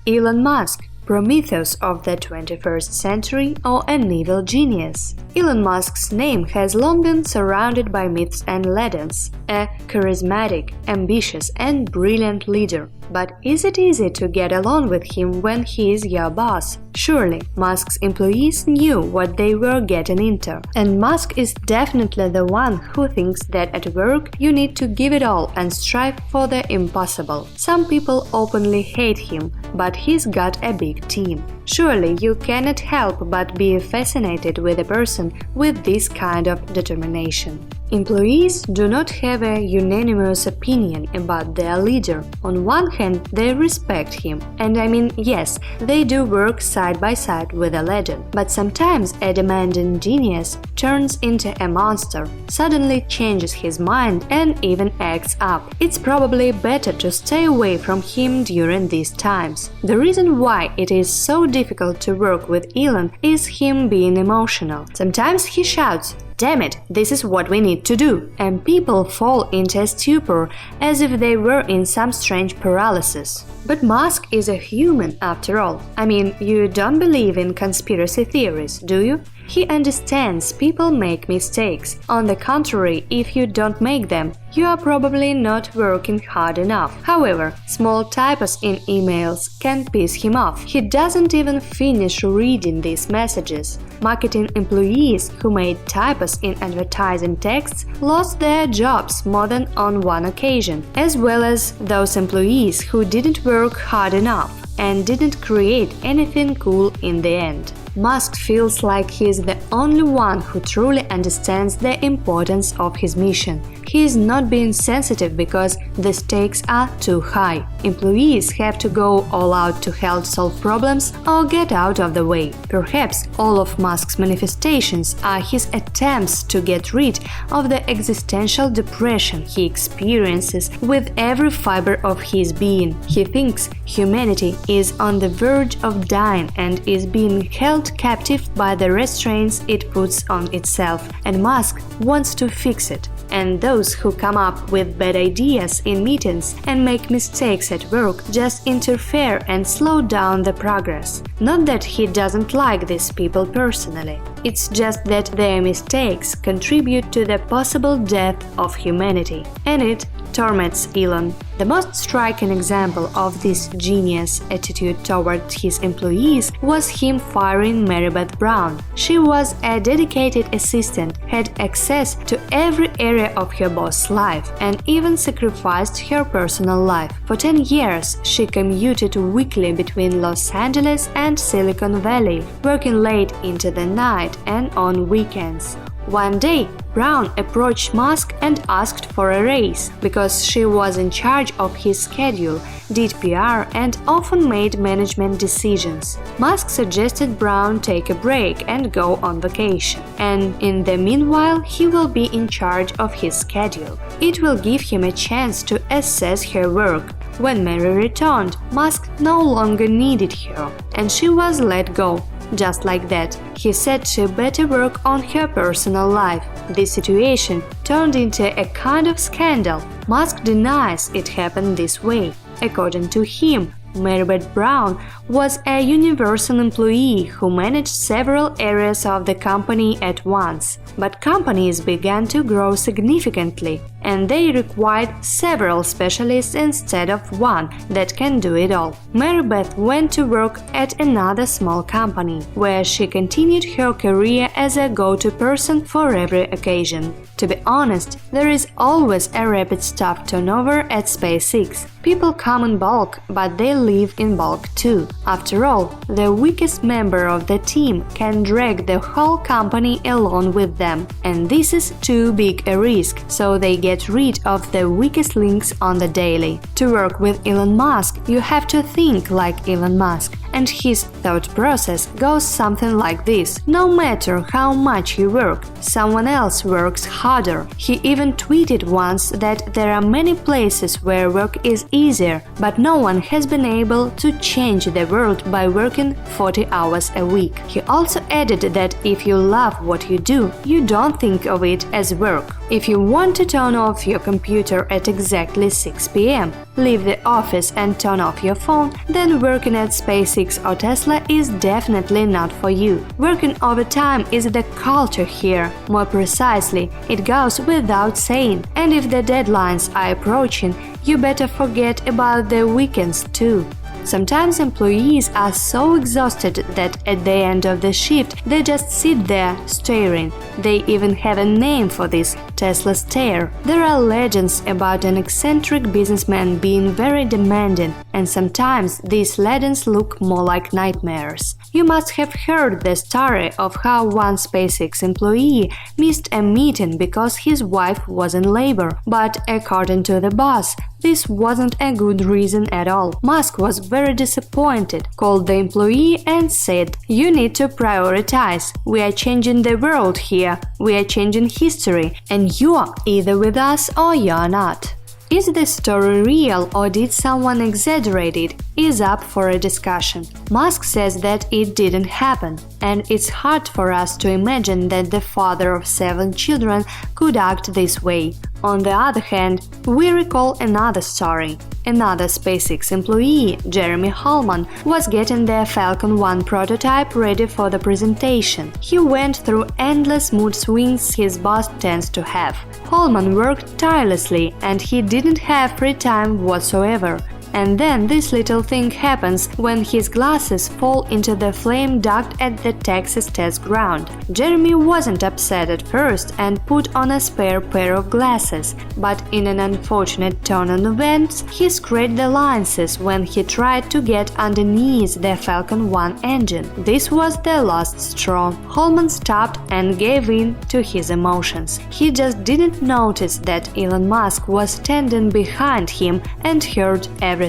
Elon Musk, Prometheus of the 21st century, or an evil genius? Elon Musk's name has long been surrounded by myths and legends. A charismatic, ambitious and brilliant leader. But is it easy to get along with him when he is your boss? Surely, Musk's employees knew what they were getting into. And Musk is definitely the one who thinks that at work you need to give it all and strive for the impossible. Some people openly hate him, but he's got a big team. Surely you cannot help but be fascinated with a person with this kind of determination. Employees do not have a unanimous opinion about their leader. On one hand, they respect him, and I mean, yes, they do work side by side with a legend. But sometimes a demanding genius turns into a monster, suddenly changes his mind and even acts up. It's probably better to stay away from him during these times. The reason why it is so difficult to work with Elon is him being emotional. Sometimes he shouts, "Damn it, this is what we need to do," and people fall into a stupor as if they were in some strange paralysis. But Musk is a human after all. I mean, you don't believe in conspiracy theories, do you? He understands people make mistakes. On the contrary, if you don't make them, you are probably not working hard enough. However, small typos in emails can piss him off. He doesn't even finish reading these messages. Marketing employees who made typos in advertising texts lost their jobs more than on one occasion, as well as those employees who didn't work hard enough and didn't create anything cool in the end. Musk feels like he is the only one who truly understands the importance of his mission. He is not being sensitive because the stakes are too high. Employees have to go all out to help solve problems or get out of the way. Perhaps all of Musk's manifestations are his attempts to get rid of the existential depression he experiences with every fiber of his being. He thinks humanity is on the verge of dying and is being held captive by the restraints it puts on itself, and Musk wants to fix it. And those who come up with bad ideas in meetings and make mistakes at work just interfere and slow down the progress. Not that he doesn't like these people personally, it's just that their mistakes contribute to the possible death of humanity, and it torments Elon. The most striking example of this genius attitude toward his employees was him firing Marybeth Brown. She was a dedicated assistant, had access to every area of her boss's life, and even sacrificed her personal life. For 10 years, she commuted weekly between Los Angeles and Silicon Valley, working late into the night and on weekends. One day, Brown approached Musk and asked for a raise because she was in charge of his schedule, did PR, and often made management decisions. Musk suggested Brown take a break and go on vacation, and in the meanwhile he will be in charge of his schedule. It will give him a chance to assess her work. When Mary returned, Musk no longer needed her, and she was let go. Just like that, he said she better work on her personal life. This situation turned into a kind of scandal. Musk denies it happened this way. According to him, Marybeth Brown was a universal employee who managed several areas of the company at once. But companies began to grow significantly, and they required several specialists instead of one that can do it all. Marybeth went to work at another small company, where she continued her career as a go-to person for every occasion. To be honest, there is always a rapid staff turnover at SpaceX. People come in bulk, but they leave in bulk too. After all, the weakest member of the team can drag the whole company along with them, and this is too big a risk, so they get rid of the weakest links on the daily. To work with Elon Musk, you have to think like Elon Musk, and his thought process goes something like this: no matter how much you work, someone else works harder. He even tweeted once that there are many places where work is easier, but no one has been able to change the world by working 40 hours a week. He also added that if you love what you do, you don't think of it as work. If you want to turn off your computer at exactly 6 p.m., leave the office and turn off your phone, then working at SpaceX or Tesla is definitely not for you. Working overtime is the culture here. More precisely, it goes without saying. And if the deadlines are approaching, you better forget about the weekends too. Sometimes employees are so exhausted that at the end of the shift they just sit there staring. They even have a name for this, Tesla stare. There are legends about an eccentric businessman being very demanding, and sometimes these legends look more like nightmares. You must have heard the story of how one SpaceX employee missed a meeting because his wife was in labor, but according to the boss, this wasn't a good reason at all. Musk was very disappointed, called the employee and said, "You need to prioritize. We are changing the world here. We are changing history, and you are either with us or you are not." Is this story real or did someone exaggerate it? Is up for a discussion. Musk says that it didn't happen, and it's hard for us to imagine that the father of 7 children could act this way. On the other hand, we recall another story. Another SpaceX employee, Jeremy Hallman, was getting their Falcon 1 prototype ready for the presentation. He went through endless mood swings his boss tends to have. Hallman worked tirelessly and he didn't have free time whatsoever. And then this little thing happens when his glasses fall into the flame duct at the Texas test ground. Jeremy wasn't upset at first and put on a spare pair of glasses, but in an unfortunate turn of events, he scraped the lenses when he tried to get underneath the Falcon 1 engine. This was the last straw. Hallman stopped and gave in to his emotions. He just didn't notice that Elon Musk was standing behind him and heard everything.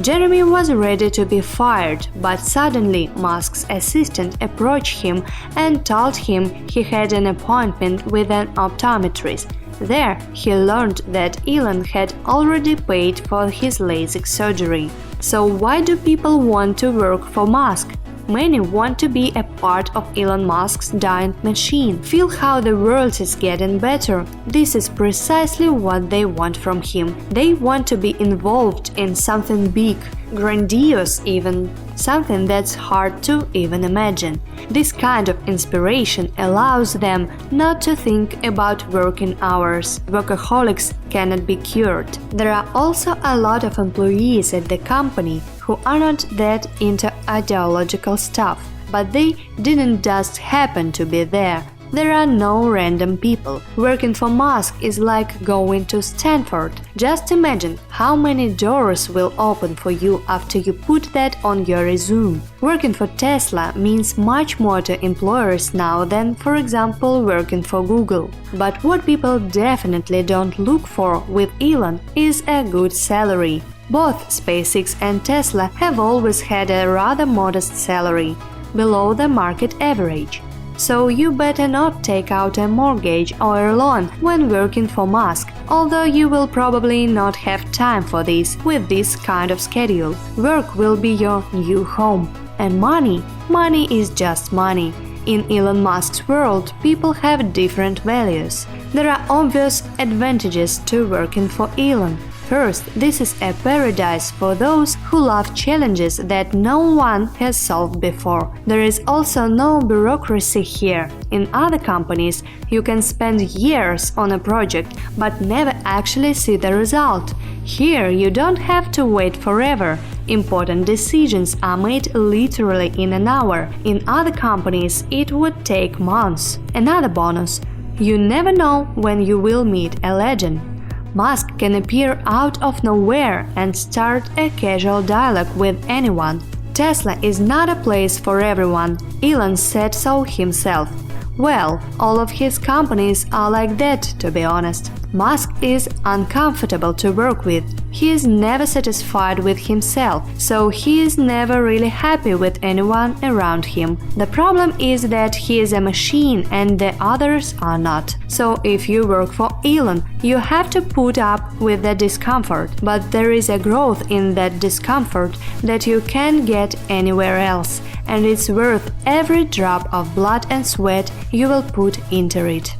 Jeremy was ready to be fired, but suddenly Musk's assistant approached him and told him he had an appointment with an optometrist. There, he learned that Elon had already paid for his LASIK surgery. So why do people want to work for Musk? Many want to be a part of Elon Musk's giant machine. Feel how the world is getting better. This is precisely what they want from him. They want to be involved in something big, grandiose even, something that's hard to even imagine. This kind of inspiration allows them not to think about working hours. Workaholics cannot be cured. There are also a lot of employees at the company who are not that into ideological stuff, but they didn't just happen to be there. There are no random people. Working for Musk is like going to Stanford. Just imagine how many doors will open for you after you put that on your resume. Working for Tesla means much more to employers now than, for example, working for Google. But what people definitely don't look for with Elon is a good salary. Both SpaceX and Tesla have always had a rather modest salary, below the market average. So you better not take out a mortgage or a loan when working for Musk, although you will probably not have time for this with this kind of schedule. Work will be your new home. And money is just money. In Elon Musk's world, people have different values. There are obvious advantages to working for Elon. First, this is a paradise for those who love challenges that no one has solved before. There is also no bureaucracy here. In other companies, you can spend years on a project but never actually see the result. Here, you don't have to wait forever. Important decisions are made literally in an hour. In other companies, it would take months. Another bonus: you never know when you will meet a legend. Musk can appear out of nowhere and start a casual dialogue with anyone. Tesla is not a place for everyone. Elon said so himself. Well, all of his companies are like that, to be honest. Musk is uncomfortable to work with. He is never satisfied with himself, so he is never really happy with anyone around him. The problem is that he is a machine and the others are not. So if you work for Elon, you have to put up with the discomfort, but there is a growth in that discomfort that you can't get anywhere else, and it's worth every drop of blood and sweat you will put into it.